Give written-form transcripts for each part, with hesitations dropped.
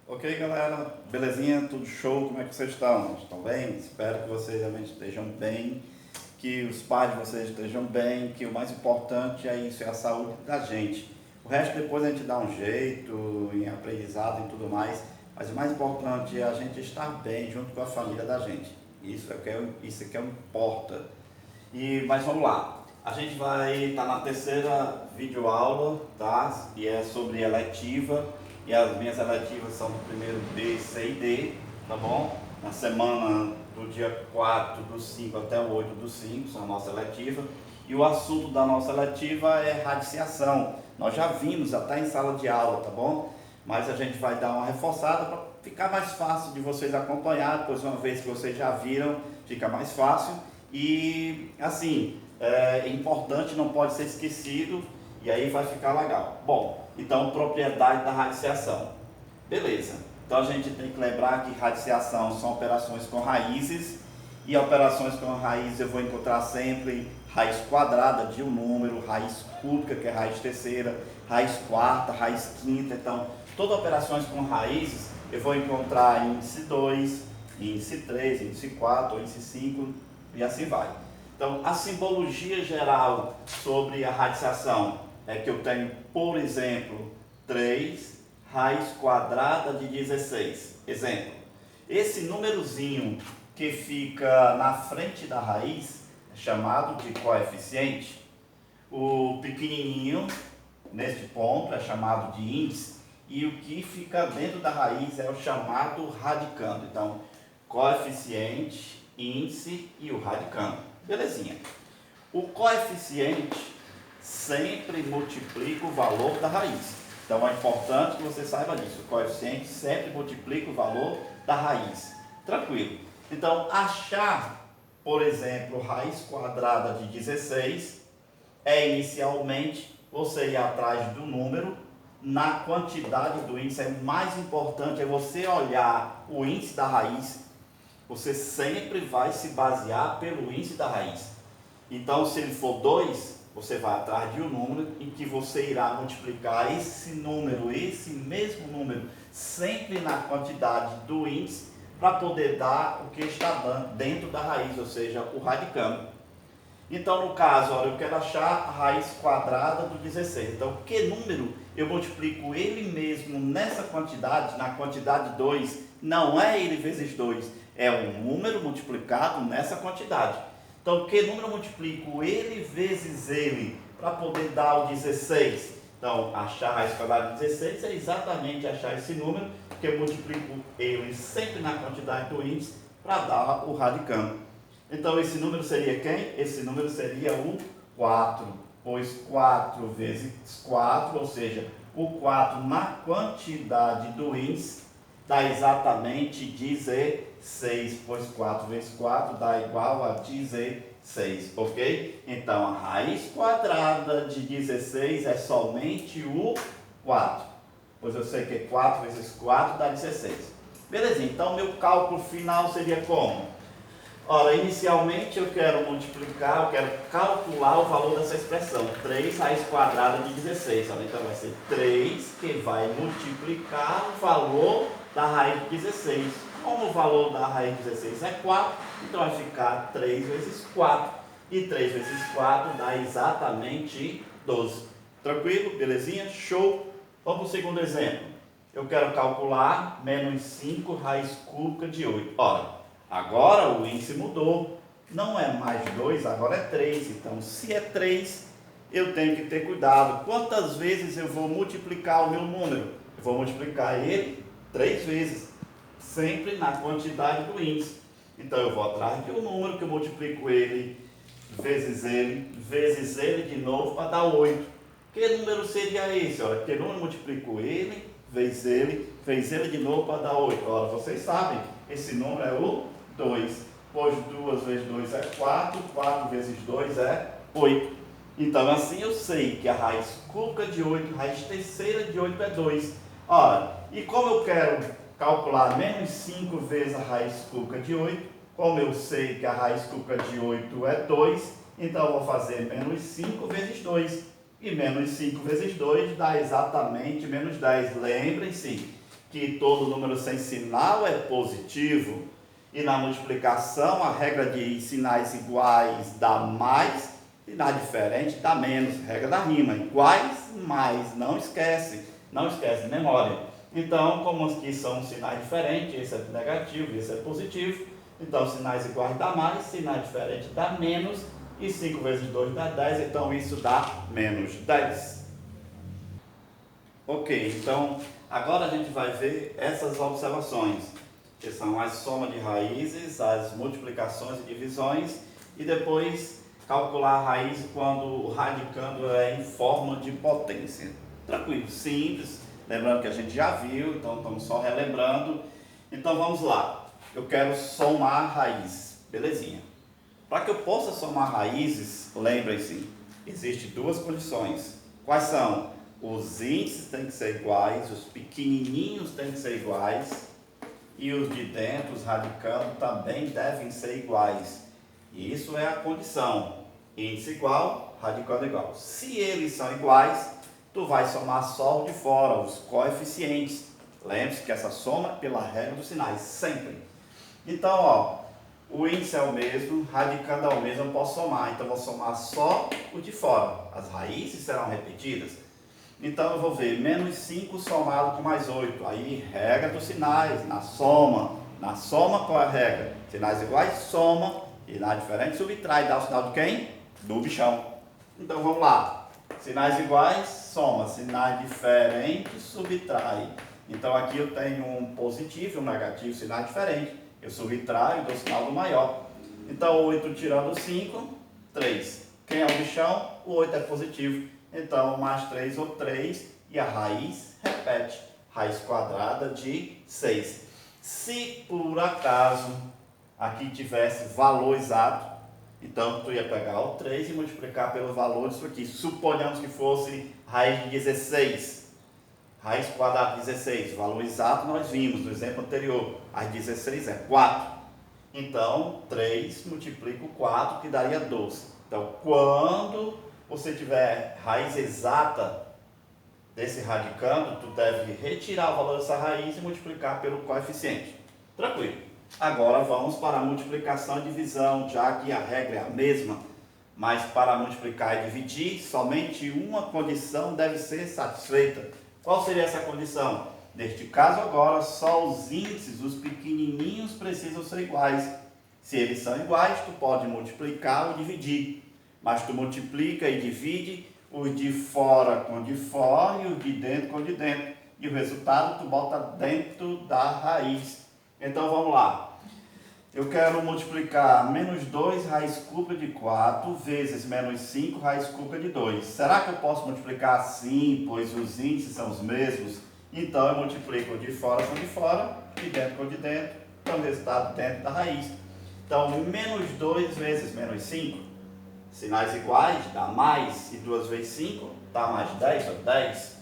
Ok, galera? Belezinha? Tudo show? Como é que vocês estão? Estão bem? Espero que vocês realmente estejam bem, que os pais de vocês estejam bem, que o mais importante é isso, é a saúde da gente. O resto depois a gente dá um jeito, em aprendizado e tudo mais, mas o mais importante é a gente estar bem junto com a família da gente. Isso é que importa. Mas vamos lá. A gente vai estar na terceira videoaula, tá? E é sobre eletiva. E as minhas eletivas são do primeiro B, C e D, tá bom? Na semana do dia 4 do 5 até o 8 do 5, são a nossa eletiva. E o assunto da nossa eletiva é radiciação. Nós já vimos até em sala de aula, tá bom? Mas a gente vai dar uma reforçada para ficar mais fácil de vocês acompanhar. Depois, uma vez que vocês já viram, fica mais fácil. E assim, é importante, não pode ser esquecido, e aí vai ficar legal. Bom, então propriedade da radiciação. Beleza, então a gente tem que lembrar que radiciação são operações com raízes, e operações com raízes eu vou encontrar sempre raiz quadrada de um número, raiz cúbica, que é raiz terceira, raiz quarta, raiz quinta. Então, todas operações com raízes eu vou encontrar índice 2, índice 3, índice 4, índice 5 e assim vai. Então, a simbologia geral sobre a radiciação é que eu tenho, por exemplo, 3 raiz quadrada de 16. Exemplo, esse númerozinho que fica na frente da raiz é chamado de coeficiente. O pequenininho, neste ponto, é chamado de índice. E o que fica dentro da raiz é o chamado radicando. Então, coeficiente, índice e o radicando. Belezinha. O coeficiente sempre multiplica o valor da raiz. Então é importante que você saiba disso. O coeficiente sempre multiplica o valor da raiz. Tranquilo. Então, achar, por exemplo, raiz quadrada de 16 é inicialmente você ir atrás do número na quantidade do índice. É mais importante é você olhar o índice da raiz. Você sempre vai se basear pelo índice da raiz. Então, se ele for 2, você vai atrás de um número em que você irá multiplicar esse mesmo número, sempre na quantidade do índice, para poder dar o que está dentro da raiz, ou seja, o radicando. Então, no caso, olha, eu quero achar a raiz quadrada do 16. Então, que número eu multiplico ele mesmo nessa quantidade, na quantidade 2, não é ele vezes 2, é um número multiplicado nessa quantidade. Então, que número eu multiplico ele vezes ele para poder dar o 16? Então, achar a raiz quadrada de 16 é exatamente achar esse número, que eu multiplico ele sempre na quantidade do índice para dar o radicando. Então, esse número seria quem? Esse número seria o 4, pois 4 vezes 4, ou seja, o 4 na quantidade do índice, dá exatamente 16, pois 4 vezes 4 dá igual a 16, ok? Então, a raiz quadrada de 16 é somente o 4, pois eu sei que 4 vezes 4 dá 16. Beleza, então meu cálculo final seria como? Ora, inicialmente eu quero calcular o valor dessa expressão, 3 raiz quadrada de 16. Olha, então vai ser 3 que vai multiplicar o valor da raiz de 16. Como o valor da raiz de 16 é 4, então vai ficar 3 vezes 4. E 3 vezes 4 dá exatamente 12. Tranquilo? Belezinha? Show! Vamos para o segundo exemplo. Eu quero calcular menos 5 raiz cúbica de 8. Ora, agora o índice mudou, não é mais 2, agora é 3. Então, se é 3, eu tenho que ter cuidado. Quantas vezes eu vou multiplicar o meu número? Eu vou multiplicar ele 3 vezes, sempre na quantidade do índice. Então, eu vou atrás de um número que eu multiplico ele, vezes ele de novo para dar 8. Que número seria esse? Olha, que número eu multiplico ele, vezes ele de novo para dar 8. Ora, vocês sabem, esse número é o 2, pois 2 vezes 2 é 4, 4 vezes 2 é 8. Então, assim eu sei que a raiz cúbica de 8, a raiz terceira de 8 é 2. Ora, e como eu quero calcular menos 5 vezes a raiz cúbica de 8, como eu sei que a raiz cúbica de 8 é 2, então eu vou fazer menos 5 vezes 2. E menos 5 vezes 2 dá exatamente menos 10. Lembrem-se que todo número sem sinal é positivo, e na multiplicação a regra de sinais iguais dá mais, sinal diferente dá menos, regra da rima, iguais, mais, não esquece, memória. Então, como aqui são sinais diferentes, esse é negativo, esse é positivo, então sinais iguais dá mais, sinais diferentes dá menos, e 5 vezes 2 dá 10, então isso dá menos 10. Ok, então agora a gente vai ver essas observações, que são as somas de raízes, as multiplicações e divisões, e depois calcular a raiz quando o radicando é em forma de potência. Tranquilo, simples, lembrando que a gente já viu, então estamos só relembrando. Então vamos lá, eu quero somar raiz, belezinha. Para que eu possa somar raízes, lembrem-se, existem duas condições. Quais são? Os índices têm que ser iguais, os pequenininhos têm que ser iguais, e os de dentro, os radicando, também devem ser iguais. E isso é a condição. Índice igual, radicando igual. Se eles são iguais, tu vai somar só o de fora, os coeficientes. Lembre-se que essa soma é pela regra dos sinais, sempre. Então, ó, o índice é o mesmo, radicando é o mesmo, eu posso somar. Então, eu vou somar só o de fora. As raízes serão repetidas. Então, eu vou ver menos 5 somado com mais 8. Aí, regra dos sinais, na soma. Na soma, qual é a regra? Sinais iguais, soma. Sinais diferentes, subtrai. Dá o sinal de quem? Do bichão. Então, vamos lá. Sinais iguais, soma. Sinais diferentes, subtrai. Então, aqui eu tenho um positivo e um negativo, sinal diferente. Eu subtraio, dou o sinal do maior. Então, 8 tirando 5, 3. Quem é o bichão? O 8 é positivo. Então, mais 3 ou 3, e a raiz repete. Raiz quadrada de 6. Se por acaso aqui tivesse valor exato, então tu ia pegar o 3 e multiplicar pelo valor disso aqui. Suponhamos que fosse raiz de 16. Raiz quadrada de 16. O valor exato nós vimos no exemplo anterior. Raiz de 16 é 4. Então, 3 multiplica o 4, que daria 12. Então, quando você tiver raiz exata desse radicando, tu deve retirar o valor dessa raiz e multiplicar pelo coeficiente. Tranquilo. Agora vamos para a multiplicação e divisão, já que a regra é a mesma, mas para multiplicar e dividir, somente uma condição deve ser satisfeita. Qual seria essa condição? Neste caso agora, só os índices, os pequenininhos, precisam ser iguais. Se eles são iguais, tu pode multiplicar ou dividir. Mas tu multiplica e divide os de fora com de fora e os de dentro com de dentro. E o resultado tu bota dentro da raiz. Então vamos lá. Eu quero multiplicar menos 2 raiz cúbica de 4 vezes menos 5 raiz cúbica de 2. Será que eu posso multiplicar assim, pois os índices são os mesmos? Então eu multiplico o de fora com de fora, de dentro com de dentro, então o resultado dentro da raiz. Então menos 2 vezes menos 5. Sinais iguais, dá mais, e 2 vezes 5, dá mais 10, ou 10.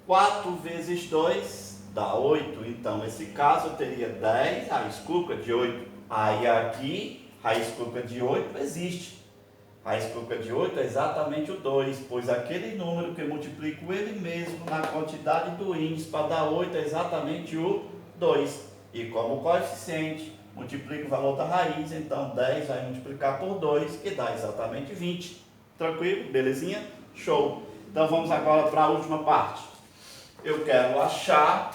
4 vezes 2, dá 8. Então, nesse caso, eu teria 10 raiz cúbica de 8. Aí, aqui, raiz cúbica de 8 existe. Raiz cúbica de 8 é exatamente o 2, pois aquele número que eu multiplico ele mesmo na quantidade do índice para dar 8 é exatamente o 2. E como coeficiente, multiplica o valor da raiz, então 10 vai multiplicar por 2, que dá exatamente 20. Tranquilo? Belezinha? Show! Então vamos agora para a última parte. Eu quero achar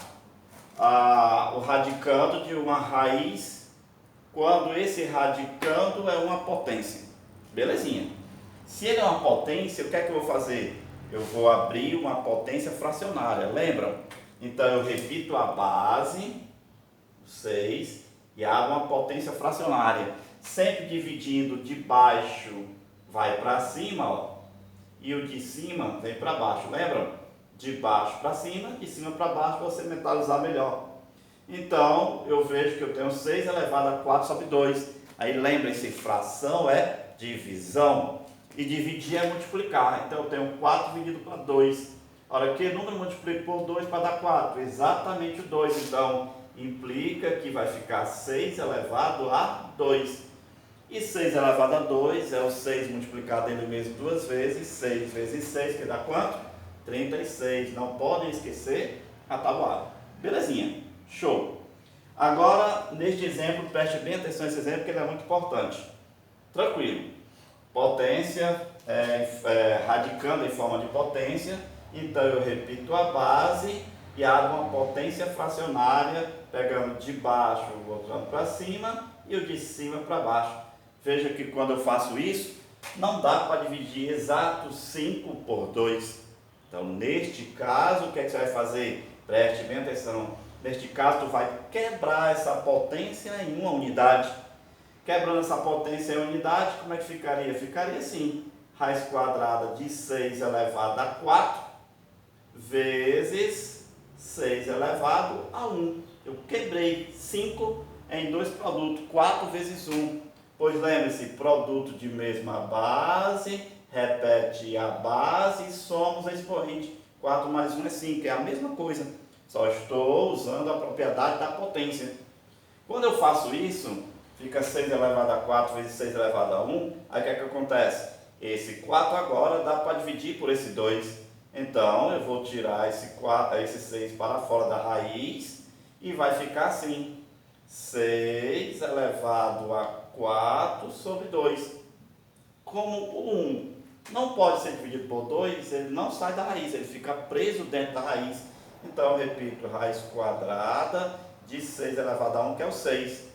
o radicando de uma raiz quando esse radicando é uma potência. Belezinha? Se ele é uma potência, o que é que eu vou fazer? Eu vou abrir uma potência fracionária, lembram? Então eu repito a base, 6, e abro uma potência fracionária, sempre dividindo de baixo vai para cima, ó, e o de cima vem para baixo, lembram? De baixo para cima, de cima para baixo, para você mentalizar melhor. Então, eu vejo que eu tenho 6 elevado a 4 sobre 2. Aí lembrem-se, fração é divisão, e dividir é multiplicar. Então, eu tenho 4 dividido para 2. Ora, que número multiplico por 2 para dar 4? Exatamente o 2. Então, implica que vai ficar 6 elevado a 2. E 6 elevado a 2 é o 6 multiplicado ele mesmo 2 vezes. 6 vezes 6, que dá quanto? 36. Não podem esquecer a tabuada. Belezinha, show. Agora, neste exemplo, preste bem atenção nesse exemplo, porque ele é muito importante. Tranquilo. Potência, radicando em forma de potência, então eu repito a base e abro uma potência fracionária, pegando de baixo, voltando para cima e o de cima para baixo. Veja que quando eu faço isso, não dá para dividir exato 5 por 2. Então, neste caso, o que é que você vai fazer? Preste bem atenção. Neste caso, tu vai quebrar essa potência em uma unidade. Quebrando essa potência em unidade, como é que ficaria? Ficaria assim, raiz quadrada de 6 elevado a 4 vezes 6 elevado a 1. Eu quebrei 5 em dois produtos, 4 vezes 1. Pois lembre-se, produto de mesma base, repete a base e somos a expoente. 4 mais 1 é 5, é a mesma coisa. Só estou usando a propriedade da potência. Quando eu faço isso, fica 6 elevado a 4 vezes 6 elevado a 1. Aí o que é que acontece? Esse 4 agora dá para dividir por esse 2. Então, eu vou tirar esse 6 para fora da raiz e vai ficar assim. 6 elevado a 4 sobre 2. Como o 1 não pode ser dividido por 2, ele não sai da raiz, ele fica preso dentro da raiz. Então, eu repito, raiz quadrada de 6 elevado a 1, que é o 6.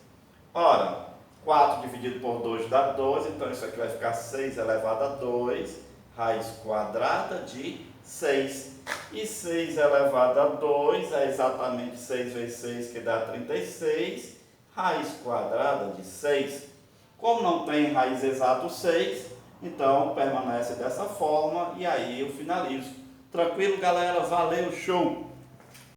Ora, 4 dividido por 2 dá 12, então isso aqui vai ficar 6 elevado a 2, raiz quadrada de 6. E 6 elevado a 2 é exatamente 6 vezes 6, que dá 36, raiz quadrada de 6. Como não tem raiz exato 6, então permanece dessa forma e aí eu finalizo. Tranquilo, galera? Valeu, show!